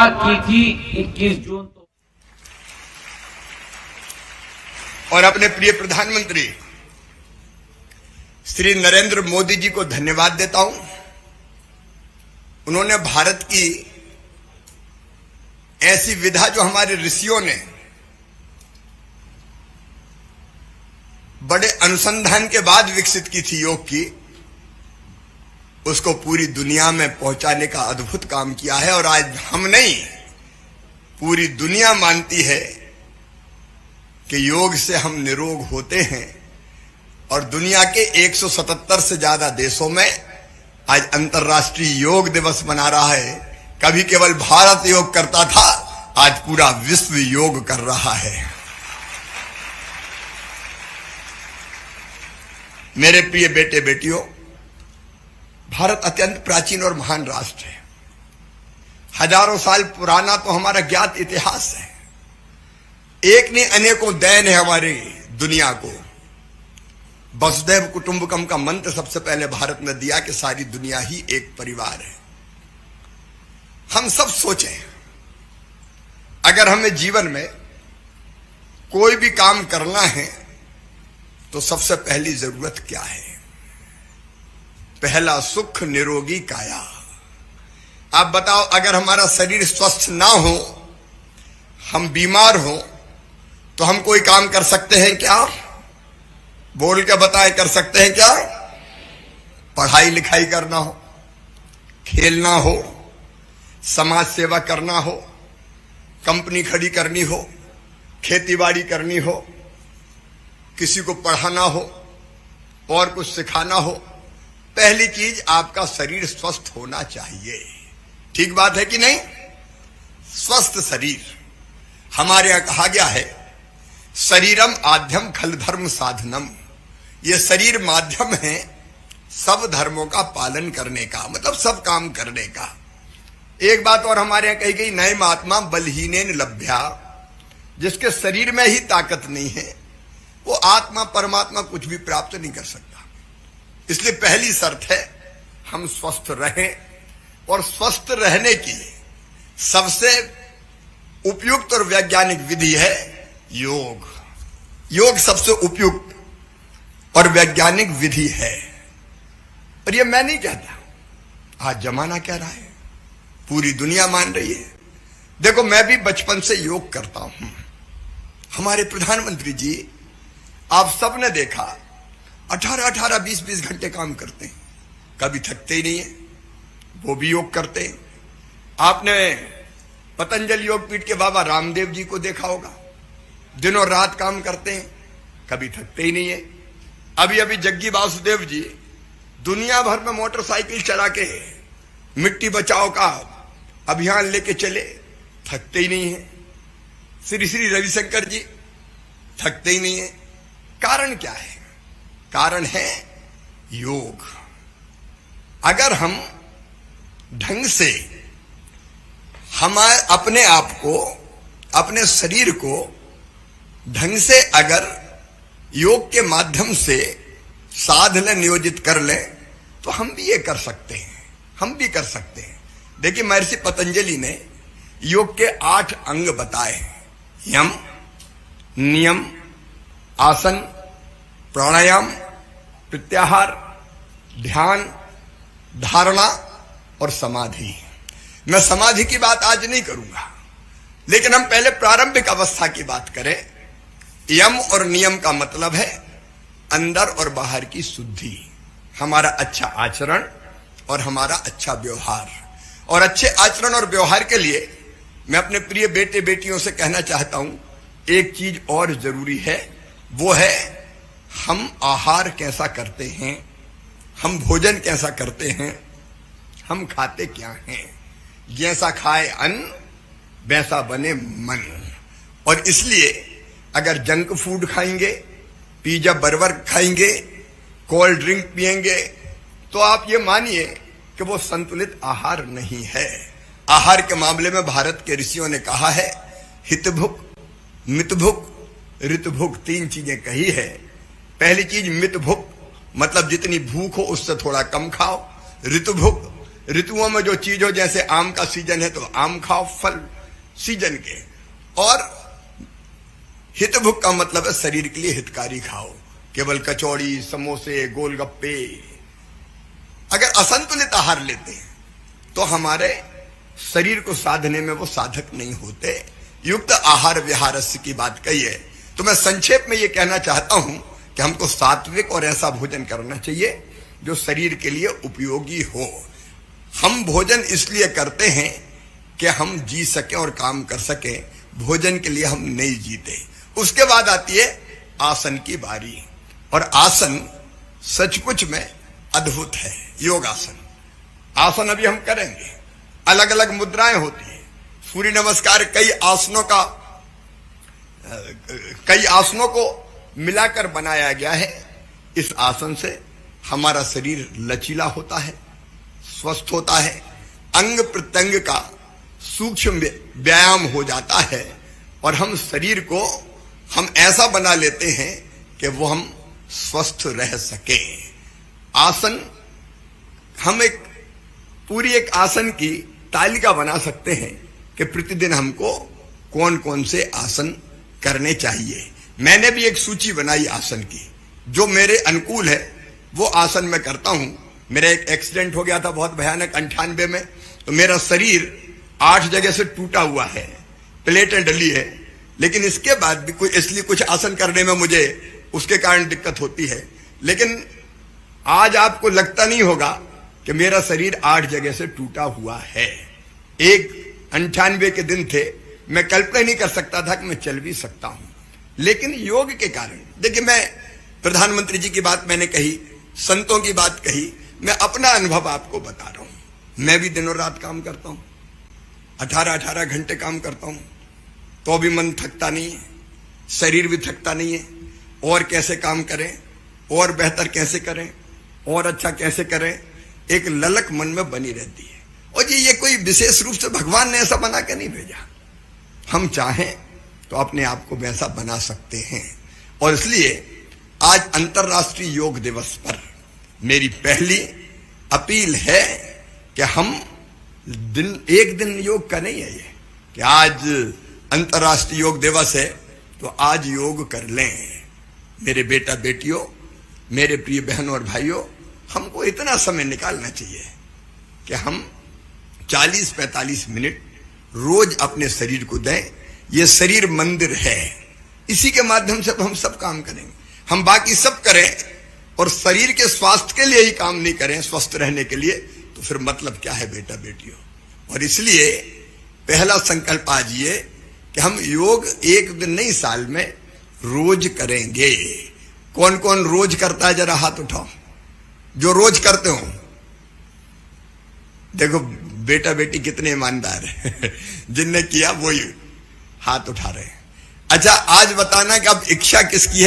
की थी 21 जून और अपने प्रिय प्रधानमंत्री श्री नरेंद्र मोदी जी को धन्यवाद देता हूं। उन्होंने भारत की ऐसी विधा जो हमारे ऋषियों ने बड़े अनुसंधान के बाद विकसित की थी, योग की, उसको पूरी दुनिया में पहुंचाने का अद्भुत काम किया है। और आज हम नहीं, पूरी दुनिया मानती है कि योग से हम निरोग होते हैं। और दुनिया के 177 से ज्यादा देशों में आज अंतर्राष्ट्रीय योग दिवस मना रहा है। कभी केवल भारत योग करता था, आज पूरा विश्व योग कर रहा है। मेरे प्रिय बेटे बेटियों, भारत अत्यंत प्राचीन और महान राष्ट्र है। हजारों साल पुराना तो हमारा ज्ञात इतिहास है। एक नहीं अनेकों देन है हमारी दुनिया को। वसुधैव कुटुंबकम का मंत्र सबसे पहले भारत ने दिया कि सारी दुनिया ही एक परिवार है। हम सब सोचें, अगर हमें जीवन में कोई भी काम करना है तो सबसे पहली जरूरत क्या है? पहला सुख निरोगी काया। आप बताओ, अगर हमारा शरीर स्वस्थ ना हो, हम बीमार हो, तो हम कोई काम कर सकते हैं क्या? बोल के बताएं, कर सकते हैं क्या? पढ़ाई लिखाई करना हो, खेलना हो, समाज सेवा करना हो, कंपनी खड़ी करनी हो, खेतीबाड़ी करनी हो, किसी को पढ़ाना हो और कुछ सिखाना हो, पहली चीज आपका शरीर स्वस्थ होना चाहिए। ठीक बात है कि नहीं? स्वस्थ शरीर। हमारे यहां कहा गया है, शरीरम आद्यम खल धर्म साधनम। ये शरीर माध्यम है सब धर्मों का पालन करने का, मतलब सब काम करने का। एक बात और हमारे यहां कही गई, नए महात्मा बलहीनेन लभ्या। जिसके शरीर में ही ताकत नहीं है, वो आत्मा परमात्मा कुछ भी प्राप्त नहीं कर सकता। इसलिए पहली शर्त है हम स्वस्थ रहें, और स्वस्थ रहने की सबसे उपयुक्त और वैज्ञानिक विधि है योग। योग सबसे उपयुक्त और वैज्ञानिक विधि है। और ये मैं नहीं कहता, आज जमाना कह रहा है, पूरी दुनिया मान रही है। देखो, मैं भी बचपन से योग करता हूं। हमारे प्रधानमंत्री जी, आप सबने देखा, 18-18, 20-20 घंटे काम करते हैं, कभी थकते ही नहीं है। वो भी योग करते हैं। आपने पतंजलि योगपीठ के बाबा रामदेव जी को देखा होगा, दिनों रात काम करते हैं, कभी थकते ही नहीं है। अभी अभी जग्गी वासुदेव जी दुनिया भर में मोटरसाइकिल चला के मिट्टी बचाओ का अभियान लेके चले, थकते ही नहीं है। श्री श्री रविशंकर जी थकते ही नहीं है। कारण क्या है? कारण है योग। अगर हम ढंग से अपने आप को, अपने शरीर को ढंग से अगर योग के माध्यम से साधना नियोजित कर लें, तो हम भी ये कर सकते हैं। हम भी कर सकते हैं। देखिए, महर्षि पतंजलि ने योग के 8 अंग बताए हैं। यम, नियम, आसन, प्राणायाम, प्रत्याहार, ध्यान, धारणा और समाधि। मैं समाधि की बात आज नहीं करूंगा, लेकिन हम पहले प्रारंभिक अवस्था की बात करें। यम और नियम का मतलब है अंदर और बाहर की शुद्धि, हमारा अच्छा आचरण और हमारा अच्छा व्यवहार। और अच्छे आचरण और व्यवहार के लिए मैं अपने प्रिय बेटे बेटियों से कहना चाहता हूं, एक चीज और जरूरी है, वो है हम आहार कैसा करते हैं, हम भोजन कैसा करते हैं, हम खाते क्या हैं। जैसा खाए अन्न वैसा बने मन। और इसलिए अगर जंक फूड खाएंगे, पिज्जा बर्गर खाएंगे, कोल्ड ड्रिंक पिएंगे, तो आप ये मानिए कि वो संतुलित आहार नहीं है। आहार के मामले में भारत के ऋषियों ने कहा है, हितभुक, मितभुक, ऋतभुक, 3 चीजें कही है। पहली चीज मितभुक, मतलब जितनी भूख हो उससे थोड़ा कम खाओ। ऋतुभुक, ऋतुओं में जो चीज हो, जैसे आम का सीजन है तो आम खाओ, फल सीजन के। और हितभुक का मतलब है शरीर के लिए हितकारी खाओ, केवल कचौड़ी, समोसे, गोलगप्पे। अगर असंतुलित आहार लेते हैं तो हमारे शरीर को साधने में वो साधक नहीं होते। युक्त आहार विहारस्य की बात कही है। तो मैं संक्षेप में ये कहना चाहता हूं कि हमको सात्विक और ऐसा भोजन करना चाहिए जो शरीर के लिए उपयोगी हो। हम भोजन इसलिए करते हैं कि हम जी सके और काम कर सके, भोजन के लिए हम नहीं जीते। उसके बाद आती है आसन की बारी, और आसन सचमुच में अद्भुत है। योगासन आसन अभी हम करेंगे। अलग अलग मुद्राएं होती हैं। सूर्य नमस्कार कई आसनों को मिलाकर बनाया गया है। इस आसन से हमारा शरीर लचीला होता है, स्वस्थ होता है, अंग प्रत्यंग का सूक्ष्म व्यायाम हो जाता है, और हम शरीर को हम ऐसा बना लेते हैं कि वो हम स्वस्थ रह सके। आसन हम पूरी एक आसन की तालिका बना सकते हैं कि प्रतिदिन हमको कौन कौन से आसन करने चाहिए। मैंने भी एक सूची बनाई आसन की, जो मेरे अनुकूल है वो आसन मैं करता हूं। मेरा एक एक्सीडेंट हो गया था बहुत भयानक 98 में, तो मेरा शरीर 8 जगह से टूटा हुआ है, प्लेटें डली है, लेकिन इसके बाद भी इसलिए कुछ आसन करने में मुझे उसके कारण दिक्कत होती है। लेकिन आज आपको लगता नहीं होगा कि मेरा शरीर 8 जगह से टूटा हुआ है। एक 98 के दिन थे, मैं कल्पना नहीं कर सकता था कि मैं चल भी सकता हूं, लेकिन योग के कारण। देखिए, मैं प्रधानमंत्री जी की बात मैंने कही, संतों की बात कही, मैं अपना अनुभव आपको बता रहा हूं। मैं भी दिनों रात काम करता हूं, 18-18 घंटे काम करता हूं, तो भी मन थकता नहीं है, शरीर भी थकता नहीं है। और कैसे काम करें, और बेहतर कैसे करें, और अच्छा कैसे करें, एक ललक मन में बनी रहती है। और ये कोई विशेष रूप से भगवान ने ऐसा बना के नहीं भेजा। हम चाहें तो अपने आप को वैसा बना सकते हैं। और इसलिए आज अंतर्राष्ट्रीय योग दिवस पर मेरी पहली अपील है कि हम एक दिन योग का नहीं है ये कि आज अंतर्राष्ट्रीय योग दिवस है तो आज योग कर लें। मेरे बेटा बेटियों, मेरे प्रिय बहनों और भाइयों, हमको इतना समय निकालना चाहिए कि हम 40-45 मिनट रोज अपने शरीर को दें। ये शरीर मंदिर है, इसी के माध्यम से हम सब काम करेंगे। हम बाकी सब करें और शरीर के स्वास्थ्य के लिए ही काम नहीं करें, स्वस्थ रहने के लिए, तो फिर मतलब क्या है बेटा बेटियों। और इसलिए पहला संकल्प आज ये कि हम योग एक दिन नहीं, साल में रोज करेंगे। कौन कौन रोज करता है, जरा हाथ उठाओ जो रोज करते हो। देखो बेटा बेटी कितने ईमानदार है जिनने किया वही हाथ उठा रहे हैं। अच्छा, आज बताना कि अब इच्छा किसकी है।